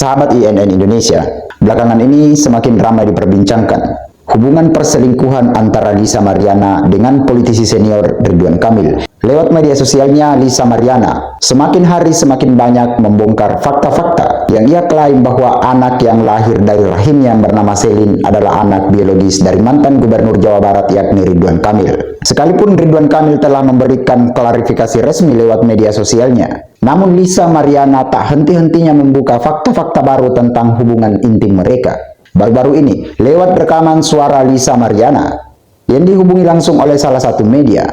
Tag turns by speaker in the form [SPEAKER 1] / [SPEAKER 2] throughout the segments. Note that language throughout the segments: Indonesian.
[SPEAKER 1] Sahabat INN Indonesia, belakangan ini semakin ramai diperbincangkan hubungan perselingkuhan antara Lisa Mariana dengan politisi senior Ridwan Kamil. Lewat media sosialnya, Lisa Mariana semakin hari semakin banyak membongkar fakta-fakta yang ia klaim bahwa anak yang lahir dari rahimnya yang bernama Selin adalah anak biologis dari mantan Gubernur Jawa Barat yakni Ridwan Kamil. Sekalipun Ridwan Kamil telah memberikan klarifikasi resmi lewat media sosialnya, namun Lisa Mariana tak henti-hentinya membuka fakta-fakta baru tentang hubungan intim mereka. Baru-baru ini, lewat rekaman suara Lisa Mariana yang dihubungi langsung oleh salah satu media,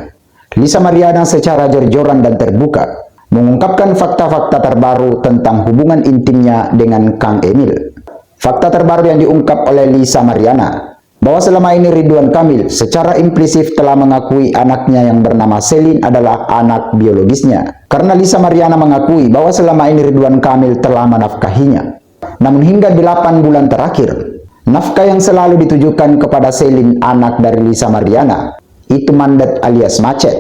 [SPEAKER 1] Lisa Mariana secara jor-joran dan terbuka mengungkapkan fakta-fakta terbaru tentang hubungan intimnya dengan Kang Emil. Fakta terbaru yang diungkap oleh Lisa Mariana bahwa selama ini Ridwan Kamil secara implisit telah mengakui anaknya yang bernama Selin adalah anak biologisnya. Karena Lisa Mariana mengakui bahwa selama ini Ridwan Kamil telah menafkahinya. Namun hingga 8 bulan terakhir, nafkah yang selalu ditujukan kepada Selin, anak dari Lisa Mariana, itu mandat alias macet.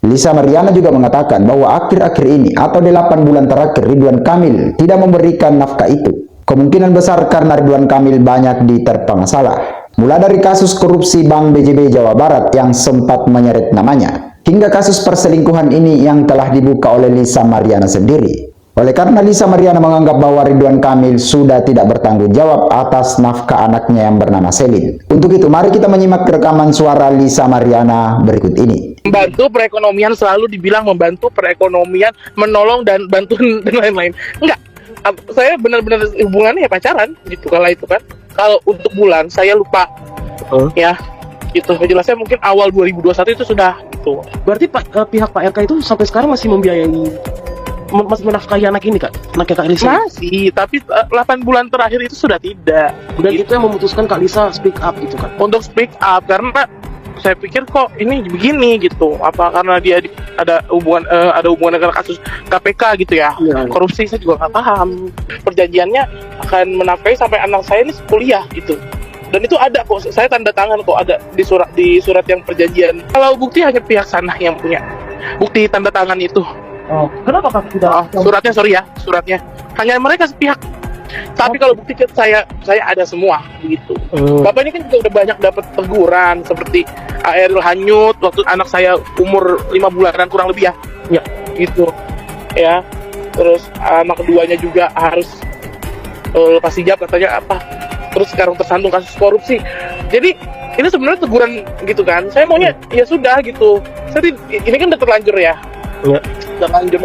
[SPEAKER 1] Lisa Mariana juga mengatakan bahwa akhir-akhir ini atau 8 bulan terakhir Ridwan Kamil tidak memberikan nafkah itu. Kemungkinan besar karena Ridwan Kamil banyak diterpa masalah. Mulai dari kasus korupsi Bank BJB Jawa Barat yang sempat menyeret namanya, hingga kasus perselingkuhan ini yang telah dibuka oleh Lisa Mariana sendiri. Oleh karena Lisa Mariana menganggap bahwa Ridwan Kamil sudah tidak bertanggung jawab atas nafkah anaknya yang bernama Selin. Untuk itu, mari kita menyimak rekaman suara Lisa Mariana berikut ini.
[SPEAKER 2] Membantu perekonomian, selalu dibilang membantu perekonomian, menolong dan bantuan dan lain-lain. Enggak, saya benar-benar hubungannya ya pacaran gitu kalau itu kan. Kalau untuk bulan saya lupa ya gitu. Jelasnya mungkin awal 2021 itu sudah gitu.
[SPEAKER 3] Berarti pihak Pak RK itu sampai sekarang masih membiayai, masih menafkahi anak ini, Kak? Anaknya Kak Lisa?
[SPEAKER 2] Masih, tapi 8 bulan terakhir itu sudah tidak.
[SPEAKER 3] Dan gitu. Itu yang memutuskan Kak Lisa speak up gitu kan?
[SPEAKER 2] Untuk speak up, karena saya pikir kok ini begini gitu. Apa karena dia ada hubungan dengan kasus KPK gitu ya? Korupsi saya juga nggak paham. Perjanjiannya akan menafkahi sampai anak saya ini kuliah gitu. Dan itu ada kok, saya tanda tangan kok, ada di surat yang perjanjian. Kalau bukti hanya pihak sana yang punya bukti tanda tangan itu.
[SPEAKER 3] Oh, kenapa Kak tidak?
[SPEAKER 2] Suratnya hanya mereka sepihak. Tapi kalau bukti saya ada semua gitu. Bapak ini kan juga udah banyak dapat teguran seperti air hanyut waktu anak saya umur 5 bulanan kurang lebih ya.
[SPEAKER 3] Ya,
[SPEAKER 2] gitu. Ya. Terus anak keduanya juga harus lepas hijab katanya apa. Terus sekarang tersandung kasus korupsi. Jadi ini sebenarnya teguran gitu kan. Saya maunya ya sudah gitu. Ini kan udah terlanjur ya.
[SPEAKER 3] Ya.
[SPEAKER 2] Terlanjur,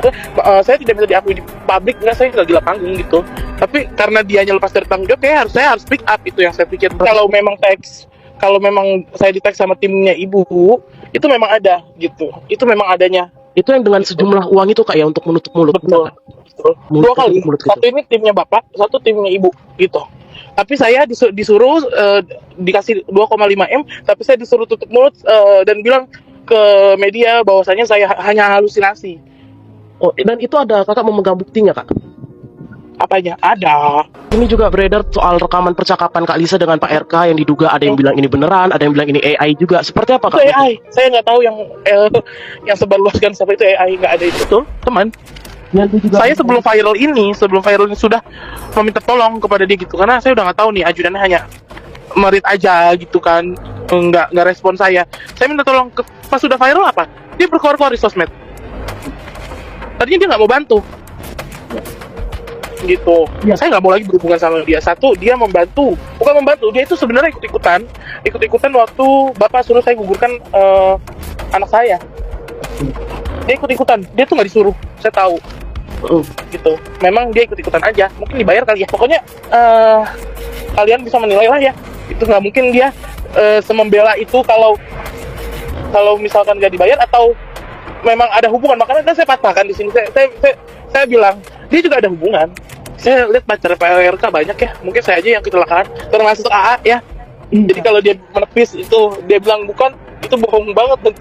[SPEAKER 2] saya tidak bisa diakui di publik, enggak, saya nggak gila panggung gitu. Tapi karena dianya lepas dari tanggung jawab, saya harus speak up, itu yang saya pikir. Kalau memang saya di-tag sama timnya ibu, itu memang ada gitu. Itu memang adanya.
[SPEAKER 3] Itu yang dengan sejumlah uang itu Kak ya, untuk menutup mulut.
[SPEAKER 2] Betul. Dua kali. Gitu. Satu ini timnya bapak, satu timnya ibu gitu. Tapi saya disuruh dikasih 2,5 M, tapi saya disuruh tutup mulut dan bilang ke media bahwasanya saya hanya halusinasi.
[SPEAKER 3] Oh, dan itu ada Kakak memegang buktinya, Kak?
[SPEAKER 2] Apanya? Ada.
[SPEAKER 3] Ini juga beredar soal rekaman percakapan Kak Lisa dengan Pak RK yang diduga ada yang bilang ini beneran, ada yang bilang ini AI juga. Seperti apa, Kak?
[SPEAKER 2] Itu AI. Saya nggak tahu yang sebarluaskan seperti itu AI, nggak ada itu tuh, teman. Saya sebelum viral ini sudah meminta tolong kepada dia gitu, karena saya udah nggak tahu nih, ajudannya hanya merit aja gitu kan, nggak respon saya. Saya minta tolong pas sudah viral apa? Dia berkoar-koar di sosmed. Tadinya dia nggak mau bantu, gitu. Ya. Saya nggak mau lagi berhubungan sama dia. Satu, dia bukan membantu, dia itu sebenarnya ikut-ikutan waktu bapak suruh saya gugurkan anak saya. Dia ikut-ikutan, dia tuh nggak disuruh, saya tahu. Gitu. Memang dia ikut-ikutan aja, mungkin dibayar kali ya. Pokoknya kalian bisa menilai lah ya. Itu nggak mungkin dia semembela itu kalau misalkan nggak dibayar atau memang ada hubungan. Makanya kan saya patahkan di sini. Saya bilang dia juga ada hubungan. Saya lihat pacar Pak RK banyak ya. Mungkin saya aja yang kecelakaan, termasuk AA ya. Jadi kalau dia menepis itu, dia bilang bukan, itu bohong banget.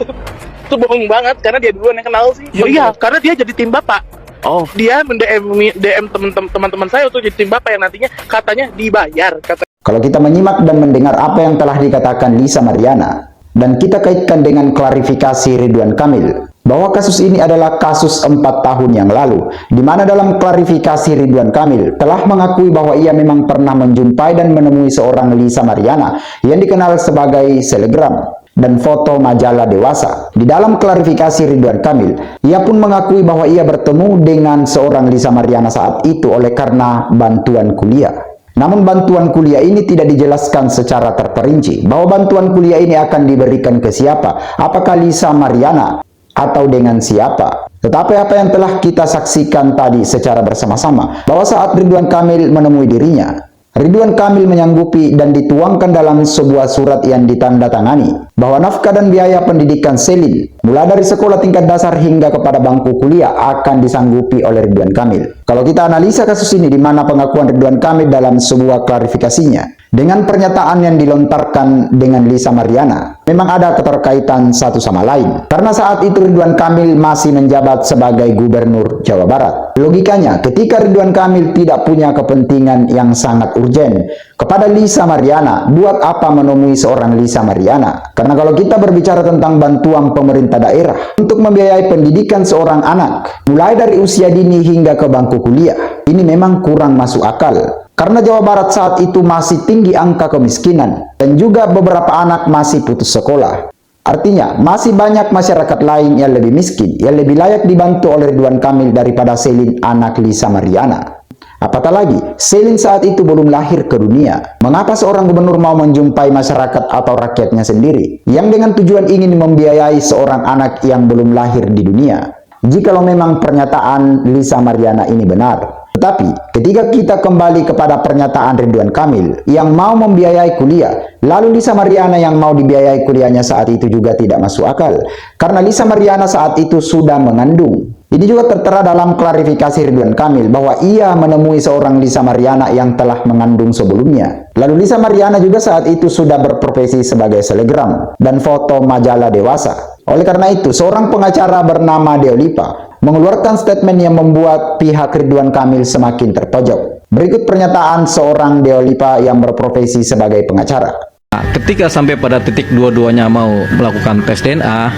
[SPEAKER 2] Itu bohong banget karena dia duluan yang kenal sih. Iya, karena dia jadi tim bapak. Oh, dia DM teman-teman saya untuk jadi tim bapak yang nantinya katanya dibayar.
[SPEAKER 1] Kalau kita menyimak dan mendengar apa yang telah dikatakan Lisa Mariana dan kita kaitkan dengan klarifikasi Ridwan Kamil, bahwa kasus ini adalah kasus 4 tahun yang lalu, di mana dalam klarifikasi Ridwan Kamil telah mengakui bahwa ia memang pernah menjumpai dan menemui seorang Lisa Mariana yang dikenal sebagai selebgram dan foto majalah Dewasa. Di dalam klarifikasi Ridwan Kamil, ia pun mengakui bahwa ia bertemu dengan seorang Lisa Mariana saat itu oleh karena bantuan kuliah. Namun bantuan kuliah ini tidak dijelaskan secara terperinci bahwa bantuan kuliah ini akan diberikan ke siapa, apakah Lisa Mariana atau dengan siapa. Tetapi apa yang telah kita saksikan tadi secara bersama-sama, bahwa saat Ridwan Kamil menemui dirinya, Ridwan Kamil menyanggupi dan dituangkan dalam sebuah surat yang ditandatangani bahwa nafkah dan biaya pendidikan Selin mulai dari sekolah tingkat dasar hingga kepada bangku kuliah akan disanggupi oleh Ridwan Kamil. Kalau kita analisa kasus ini, di mana pengakuan Ridwan Kamil dalam sebuah klarifikasinya dengan pernyataan yang dilontarkan dengan Lisa Mariana, memang ada keterkaitan satu sama lain. Karena saat itu Ridwan Kamil masih menjabat sebagai Gubernur Jawa Barat. Logikanya, ketika Ridwan Kamil tidak punya kepentingan yang sangat urgen kepada Lisa Mariana, buat apa menemui seorang Lisa Mariana? Karena kalau kita berbicara tentang bantuan pemerintah daerah untuk membiayai pendidikan seorang anak, mulai dari usia dini hingga ke bangku kuliah, ini memang kurang masuk akal. Karena Jawa Barat saat itu masih tinggi angka kemiskinan dan juga beberapa anak masih putus sekolah. Artinya, masih banyak masyarakat lain yang lebih miskin, yang lebih layak dibantu oleh Ridwan Kamil daripada Selin anak Lisa Mariana. Apatah lagi, Selin saat itu belum lahir ke dunia. Mengapa seorang gubernur mau menjumpai masyarakat atau rakyatnya sendiri, yang dengan tujuan ingin membiayai seorang anak yang belum lahir di dunia? Jikalau memang pernyataan Lisa Mariana ini benar. Tetapi ketika kita kembali kepada pernyataan Ridwan Kamil yang mau membiayai kuliah, lalu Lisa Mariana yang mau dibiayai kuliahnya saat itu juga tidak masuk akal. Karena Lisa Mariana saat itu sudah mengandung. Ini juga tertera dalam klarifikasi Ridwan Kamil bahwa ia menemui seorang Lisa Mariana yang telah mengandung sebelumnya. Lalu Lisa Mariana juga saat itu sudah berprofesi sebagai selebgram dan foto majalah Dewasa. Oleh karena itu, seorang pengacara bernama Deolipa mengeluarkan statement yang membuat pihak Ridwan Kamil semakin terpojok. Berikut pernyataan seorang Deolipa yang berprofesi sebagai pengacara.
[SPEAKER 4] Nah, ketika sampai pada titik dua-duanya mau melakukan tes DNA,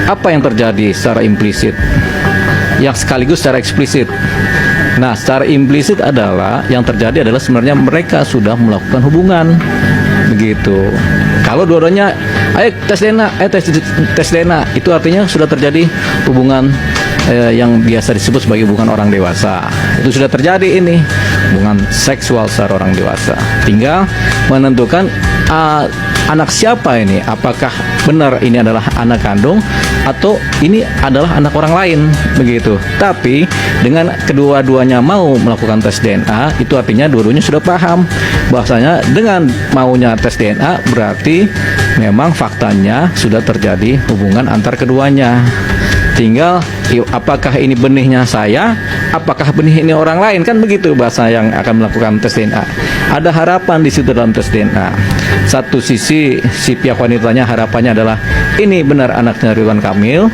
[SPEAKER 4] apa yang terjadi secara implisit? Yang sekaligus secara eksplisit. Nah, secara implisit adalah yang terjadi adalah sebenarnya mereka sudah melakukan hubungan. Begitu. Kalau dua-duanya, ayo tes DNA, tes DNA, itu artinya sudah terjadi hubungan yang biasa disebut sebagai hubungan orang dewasa. Itu sudah terjadi ini, hubungan seksual secara orang dewasa. Tinggal menentukan anak siapa ini, apakah benar ini adalah anak kandung atau ini adalah anak orang lain, begitu. Tapi dengan kedua-duanya mau melakukan tes DNA, itu artinya dua-duanya sudah paham bahwasanya dengan maunya tes DNA berarti memang faktanya sudah terjadi hubungan antar keduanya. Tinggal apakah ini benihnya saya, apakah benih ini orang lain, kan begitu bahasa yang akan melakukan tes DNA. Ada harapan di situ dalam tes DNA. Satu sisi si pihak wanitanya harapannya adalah ini benar anaknya Ridwan Kamil.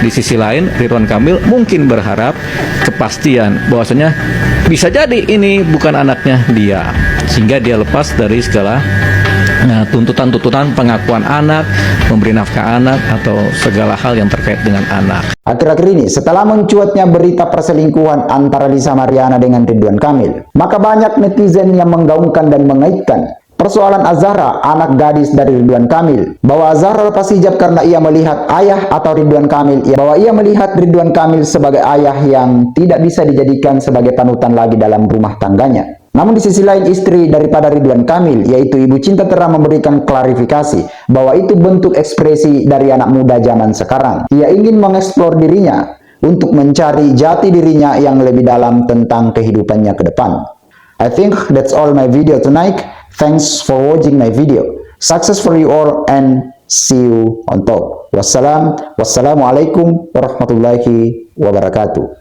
[SPEAKER 4] Di sisi lain Ridwan Kamil mungkin berharap kepastian bahwasanya bisa jadi ini bukan anaknya dia, sehingga dia lepas dari segala tuntutan-tuntutan pengakuan anak, memberi nafkah anak, atau segala hal yang terkait dengan anak.
[SPEAKER 1] Akhir-akhir ini, setelah mencuatnya berita perselingkuhan antara Lisa Mariana dengan Ridwan Kamil, maka banyak netizen yang menggaungkan dan mengaitkan persoalan Azhara, anak gadis dari Ridwan Kamil, bahwa Azhara lepas hijab karena ia melihat ayah atau Ridwan Kamil, bahwa ia melihat Ridwan Kamil sebagai ayah yang tidak bisa dijadikan sebagai panutan lagi dalam rumah tangganya. Namun di sisi lain, istri daripada Ridwan Kamil, yaitu Ibu Cinta Tera, memberikan klarifikasi bahwa itu bentuk ekspresi dari anak muda zaman sekarang. Ia ingin mengeksplor dirinya untuk mencari jati dirinya yang lebih dalam tentang kehidupannya ke depan. I think that's all my video tonight. Thanks for watching my video. Success for you all and see you on top. Wassalamualaikum warahmatullahi wabarakatuh.